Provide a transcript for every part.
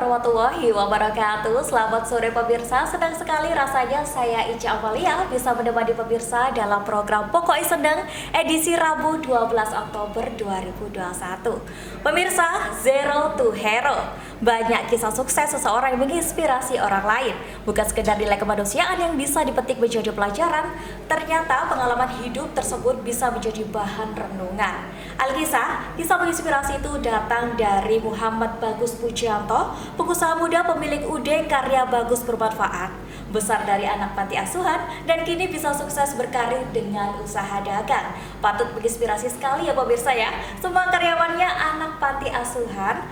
warahmatullahi wabarakatuh. Selamat sore pemirsa, senang sekali rasanya saya Ica Amalia bisa menemani pemirsa dalam program Pokoknya Seneng edisi Rabu 12 Oktober 2021. Pemirsa, Zero to Hero. Banyak kisah sukses seseorang yang menginspirasi orang lain. Bukan sekedar nilai kemanusiaan yang bisa dipetik menjadi pelajaran, ternyata pengalaman hidup tersebut bisa menjadi bahan renungan. Alkisah, kisah menginspirasi itu datang dari Muhammad Bagus Pujianto, pengusaha muda pemilik UD Karya Bagus Bermanfaat, besar dari anak panti asuhan dan kini bisa sukses berkarir dengan usaha dagang. Patut menginspirasi sekali ya pemirsa ya. Semua karyawannya anak panti asuhan,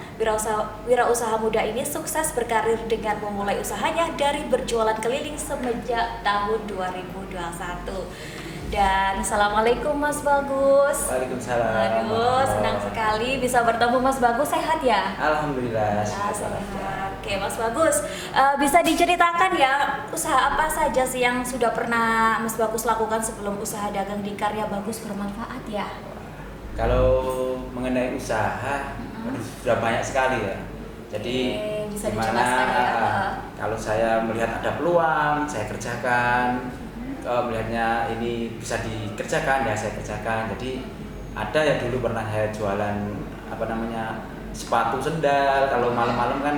wirausaha muda ini sukses berkarir dengan memulai usahanya dari berjualan keliling semenjak tahun 2021. Dan Assalamualaikum Mas Bagus. Waalaikumsalam. Aduh, senang sekali bisa bertemu Mas Bagus. Sehat ya? Alhamdulillah. Ya, sehat. Oke Mas Bagus, bisa diceritakan ya usaha apa saja sih yang sudah pernah Mas Bagus lakukan sebelum usaha dagang di Karya Bagus Bermanfaat ya? Kalau mengenai usaha sudah banyak sekali ya. Jadi bisa gimana kalau saya melihat ada peluang saya kerjakan, melihatnya ini bisa dikerjakan ya saya kerjakan. Jadi ada ya dulu pernah saya jualan sepatu sendal. Kalau malam-malam kan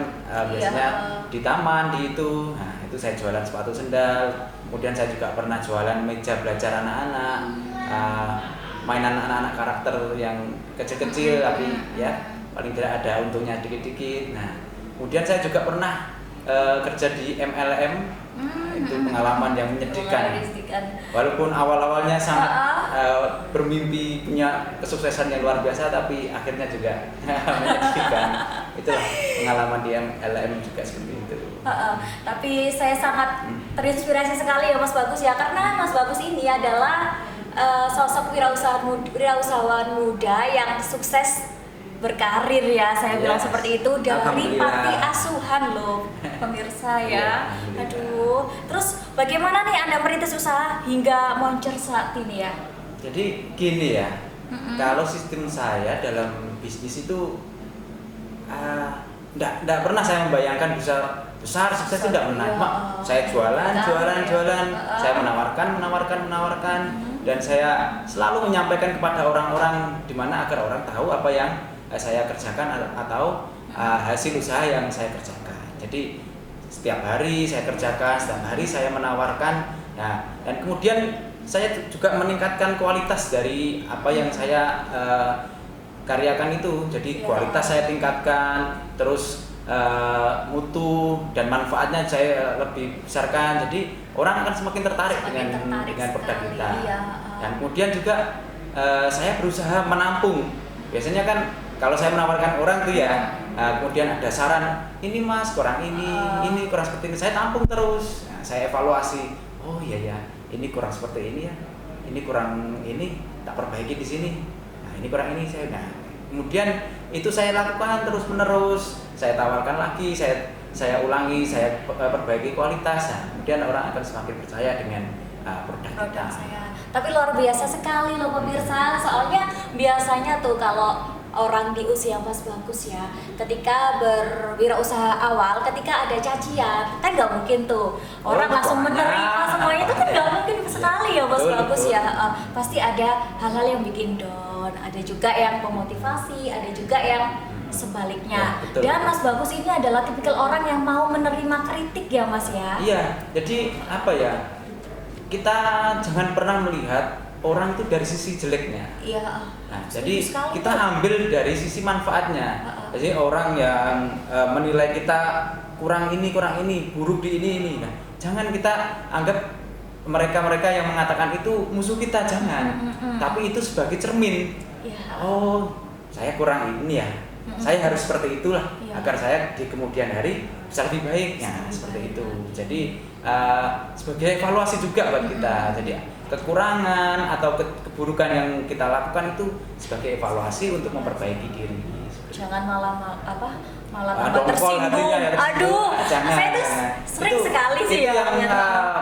biasanya di taman di itu. Nah, itu saya jualan sepatu sendal. Kemudian saya juga pernah jualan meja belajar anak-anak, mainan anak-anak karakter yang kecil-kecil tapi ya paling tidak ada untungnya dikit-dikit. Nah, kemudian saya juga pernah kerja di MLM. Itu pengalaman yang menyedihkan. Walaupun awal-awalnya sangat bermimpi punya kesuksesan yang luar biasa, tapi akhirnya juga menyedihkan. Itulah pengalaman di MLM juga seperti itu. Tapi saya sangat terinspirasi sekali ya Mas Bagus ya, karena Mas Bagus ini adalah sosok wirausahawan muda yang sukses berkarir ya, saya bilang seperti itu, dari panti asuhan loh pemirsa ya. Aduh, terus bagaimana nih Anda merintis usaha hingga moncer saat ini ya? Jadi gini ya, kalau sistem saya dalam bisnis itu enggak pernah saya membayangkan bisa besar sukses itu enggak pernah. Saya jualan, saya menawarkan dan saya selalu menyampaikan kepada orang-orang di mana agar orang tahu apa yang saya kerjakan atau hasil usaha yang saya kerjakan. Jadi setiap hari saya kerjakan, setiap hari saya menawarkan. Nah, dan kemudian saya juga meningkatkan kualitas dari apa yang saya karyakan itu. Jadi kualitas saya tingkatkan, terus mutu dan manfaatnya saya lebih besarkan. Jadi orang akan semakin tertarik dengan produk kita. Dan kemudian juga saya berusaha menampung. Biasanya kan kalau saya menawarkan orang tuh ya, kemudian ada saran, ini mas kurang ini kurang seperti ini, saya tampung terus. Nah, saya evaluasi, oh iya ya, ini kurang seperti ini ya, ini kurang ini, tak perbaiki di sini. Nah ini kurang ini saya. Nah kemudian itu saya lakukan terus menerus, saya tawarkan lagi, saya ulangi, saya perbaiki kualitas. Nah, kemudian orang akan semakin percaya dengan produk kita. Tapi luar biasa sekali loh pemirsa, soalnya biasanya tuh kalau orang di usia Mas Bagus ya, ketika berwirausaha awal, ketika ada cacian, kan nggak mungkin tuh orang langsung menerima semuanya, itu kan nggak mungkin sekali ya Mas Bagus ya. Pasti ada hal-hal yang bikin down, ada juga yang memotivasi, ada juga yang sebaliknya. Dan Mas Bagus ini adalah tipikal orang yang mau menerima kritik ya Mas ya. Iya, jadi apa ya, kita jangan pernah melihat orang itu dari sisi jeleknya. Iya. Nah, jadi kita ambil dari sisi manfaatnya. Jadi orang yang menilai kita kurang ini, buruk di ini. Nah, jangan kita anggap mereka yang mengatakan itu musuh kita, jangan. Tapi itu sebagai cermin. Oh, saya kurang ini ya. Saya harus seperti itulah agar saya di kemudian hari bisa lebih baik. Nah, seperti itu. Jadi sebagai evaluasi juga buat kita. Jadi kekurangan atau keburukan yang kita lakukan itu sebagai evaluasi untuk memperbaiki diri. Jangan malah tersinggung. Ya, aduh, saya itu sering sekali sih ya.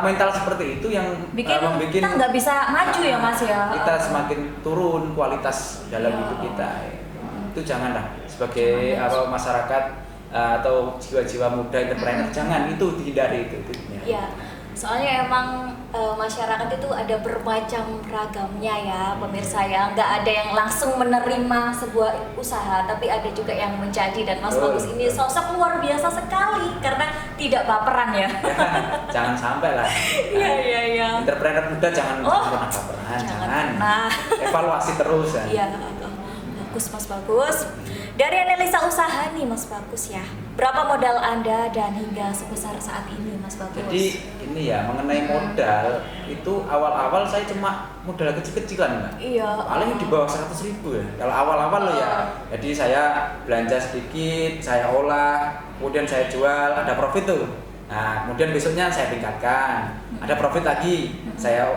Mental seperti itu yang membuat kita nggak bisa maju ya Mas ya. Kita semakin turun kualitas dalam hidup kita. Itu janganlah sebagai masyarakat atau jiwa-jiwa muda entrepreneur, jangan, itu dihindari itu. Iya, soalnya emang masyarakat itu ada bermacam ragamnya ya pemirsa ya, nggak ada yang langsung menerima sebuah usaha, tapi ada juga yang menjadi, dan Mas Bagus ini sosok luar biasa sekali karena tidak baperan ya. Jangan sampai lah. Iya. Entrepreneur muda jangan pernah baperan, jangan. Evaluasi terus ya. Iya, bagus Mas Bagus. Dari analisa usaha nih Mas Bagus ya, berapa modal Anda dan hingga sebesar saat ini Mas Bagus? Jadi ini ya, mengenai modal itu awal-awal saya cuma modal kecil-kecilan Mbak. Iya. Paling di bawah 100.000 ya. Kalau awal-awal loh ya. Jadi saya belanja sedikit, saya olah, kemudian saya jual, ada profit tuh. Nah, kemudian besoknya saya tingkatkan, ada profit lagi, saya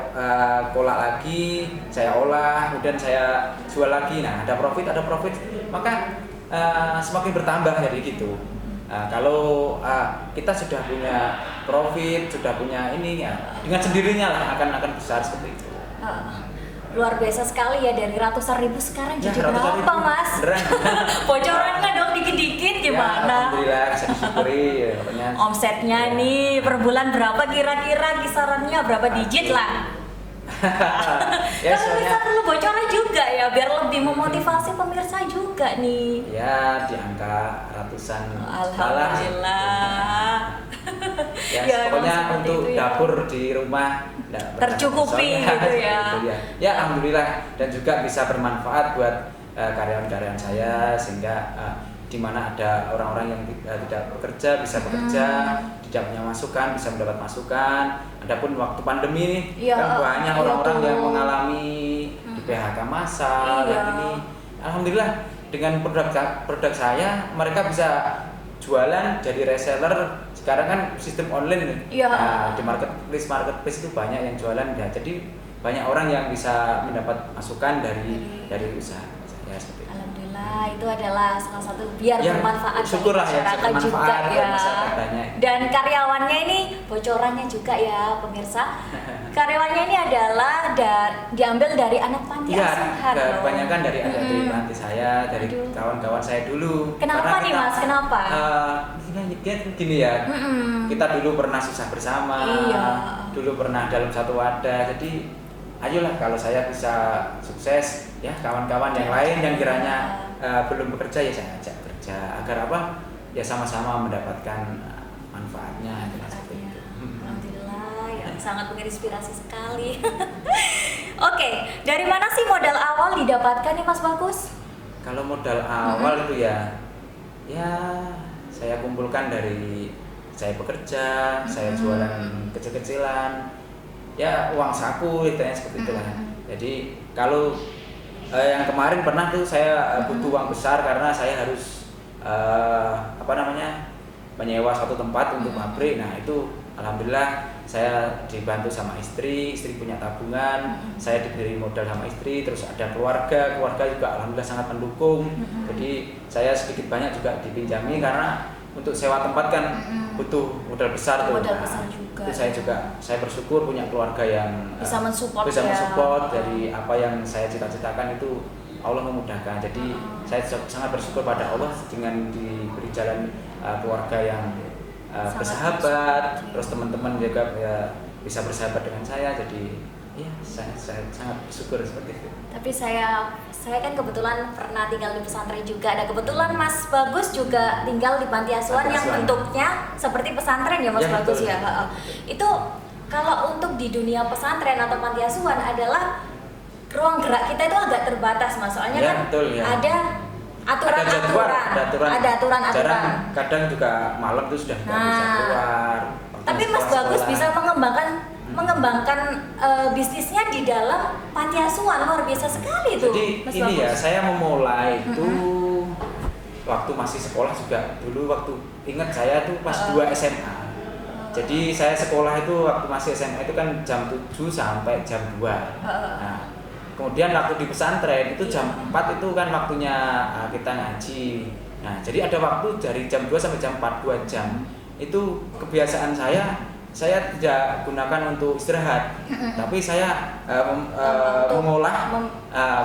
kolak lagi, saya olah, kemudian saya jual lagi. Nah, ada profit, maka semakin bertambah jadi gitu. Kalau kita sudah punya profit, sudah punya ini ya, dengan sendirinya lah akan besar seperti itu. Luar biasa sekali ya, dari ratusan ribu sekarang Ya, jadi berapa Mas? Bocoran kan dong dikit-dikit gimana? Ya, alhamdulillah bisa disyukuri ya, pokoknya. Omsetnya nih per bulan berapa kira-kira, kisarannya berapa digit lah? Ya, Tapi bisa perlu bocoran juga ya, biar lebih memotivasi pemirsa juga nih. Ya, di angka ratusan. Alhamdulillah. Ya, pokoknya untuk itu ya. dapur di rumah tercukupi gitu ya. Ya, alhamdulillah, dan juga bisa bermanfaat buat karyawan-karyawan saya, sehingga di mana ada orang-orang yang tidak bekerja bisa bekerja, tidak punya masukan bisa mendapat masukan. Adapun waktu pandemi nih kan banyak orang-orang yang mengalami di PHK massal dan ini, alhamdulillah dengan produk saya mereka bisa jualan jadi reseller. Sekarang kan sistem online nih. Nah, di marketplace itu banyak yang jualan ya, jadi banyak orang yang bisa mendapat masukan dari usaha saya seperti itu. Alhamdulillah, itu adalah salah satu biar Ya, bermanfaat bagi syukurlah ya, masyarakat juga bermanfaat ya. buat masyarakat banyak. Dan karyawannya ini bocorannya juga ya pemirsa. Karyawannya ini adalah diambil dari anak panti asuhan. Iya, kebanyakan dari adik-adik panti saya, dari kawan-kawan saya dulu. Kenapa nih Mas? Kenapa? Gini ya, kita dulu pernah susah bersama, dulu pernah dalam satu wadah. Jadi ayolah, kalau saya bisa sukses, ya kawan-kawan yang lain yang kiranya belum bekerja ya saya ajak kerja, agar apa? Ya sama-sama mendapatkan manfaatnya. Alhamdulillah, ya sangat menginspirasi sekali. Oke, dari mana sih modal awal didapatkan nih Mas Bagus? Kalau modal awal itu ya saya kumpulkan dari saya bekerja, saya jualan kecil-kecilan, ya uang saku istilahnya seperti itulah. Jadi kalau yang kemarin pernah tuh saya butuh uang besar karena saya harus menyewa suatu tempat untuk pabrik. Nah itu alhamdulillah saya dibantu sama istri punya tabungan, saya diberi modal sama istri, terus ada keluarga juga alhamdulillah sangat mendukung. Jadi saya sedikit banyak juga dipinjami karena untuk sewa tempat kan butuh modal besar tuh. Modal besar juga. Itu saya bersyukur punya keluarga yang bisa mensupport dari apa yang saya cita-citakan itu Allah memudahkan. Jadi saya sangat bersyukur pada Allah dengan diberi jalan keluarga yang bersahabat, terus teman-teman juga ya bisa bersahabat dengan saya. Jadi ya saya sangat bersyukur seperti itu. Tapi saya kan kebetulan pernah tinggal di pesantren juga. Ada kebetulan Mas Bagus juga tinggal di panti asuhan yang bentuknya seperti pesantren ya Mas Bagus ya. Itu kalau untuk di dunia pesantren atau panti asuhan adalah ruang gerak kita itu agak terbatas Mas. Soalnya kan ada aturan. Kadang juga malam itu sudah tidak bisa keluar. Tapi Mas Bagus bisa mengembangkan bisnisnya di dalam panti asuhan, luar biasa sekali itu. Jadi Mas ini Bagus. ya, saya memulai itu waktu masih sekolah juga. Dulu waktu ingat saya tuh pas 2 SMA. Jadi saya sekolah itu waktu masih SMA itu kan jam 7 sampai jam 2. Nah, kemudian waktu di pesantren itu jam 4 itu kan waktunya kita ngaji. Nah, jadi ada waktu dari jam 2 sampai jam 4, 2 jam. Itu kebiasaan saya saya tidak gunakan untuk istirahat, tapi saya mengolah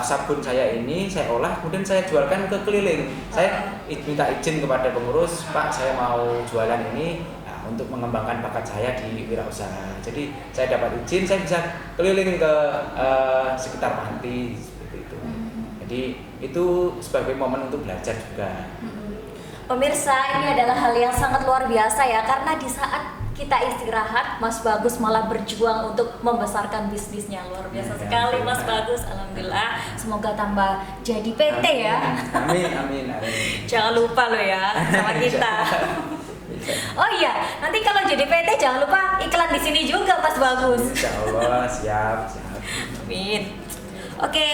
sabun saya ini, saya olah, kemudian saya jualkan ke keliling. Saya minta izin kepada pengurus, Pak, saya mau jualan ini untuk mengembangkan bakat saya di wirausaha. Jadi saya dapat izin, saya bisa keliling ke sekitar panti seperti itu. Jadi itu sebagai momen untuk belajar juga. Pemirsa, ini adalah hal yang sangat luar biasa ya, karena di saat kita istirahat, Mas Bagus malah berjuang untuk membesarkan bisnisnya. Luar biasa sekali Mas Bagus, alhamdulillah. Semoga tambah jadi PT ya. Amin. Jangan lupa lo ya sama kita. Oh iya, nanti kalau jadi PT jangan lupa iklan di sini juga Mas Bagus. Insya Allah, siap. Amin. Oke,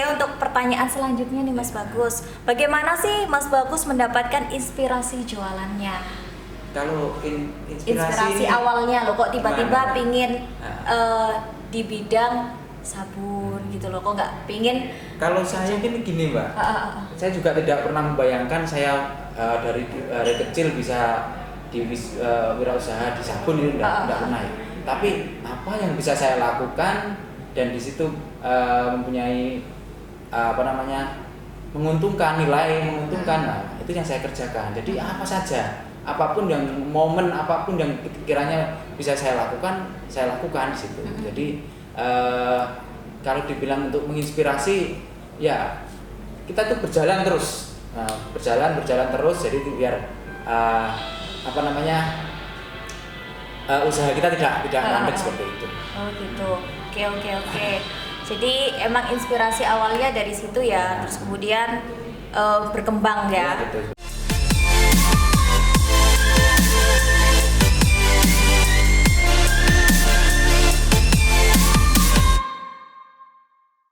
untuk pertanyaan selanjutnya nih Mas Bagus, bagaimana sih Mas Bagus mendapatkan inspirasi jualannya? Kalau Inspirasi awalnya lo kok tiba-tiba pingin di bidang sabun gitu loh, kok nggak pingin? Kalau saya gini Mbak, saya juga tidak pernah membayangkan saya dari kecil bisa di wirausaha di sabun itu tidak pernah ya. Tapi apa yang bisa saya lakukan dan di situ mempunyai menguntungkan, nilai menguntungkan, nah itu yang saya kerjakan. Jadi apa saja, apapun yang kiranya bisa saya lakukan di situ. Jadi kalau dibilang untuk menginspirasi, ya kita tuh berjalan terus, berjalan terus. Jadi biar usaha kita tidak mandek seperti itu. Oh gitu. Oke. Jadi emang inspirasi awalnya dari situ ya, terus kemudian berkembang ya. Betul.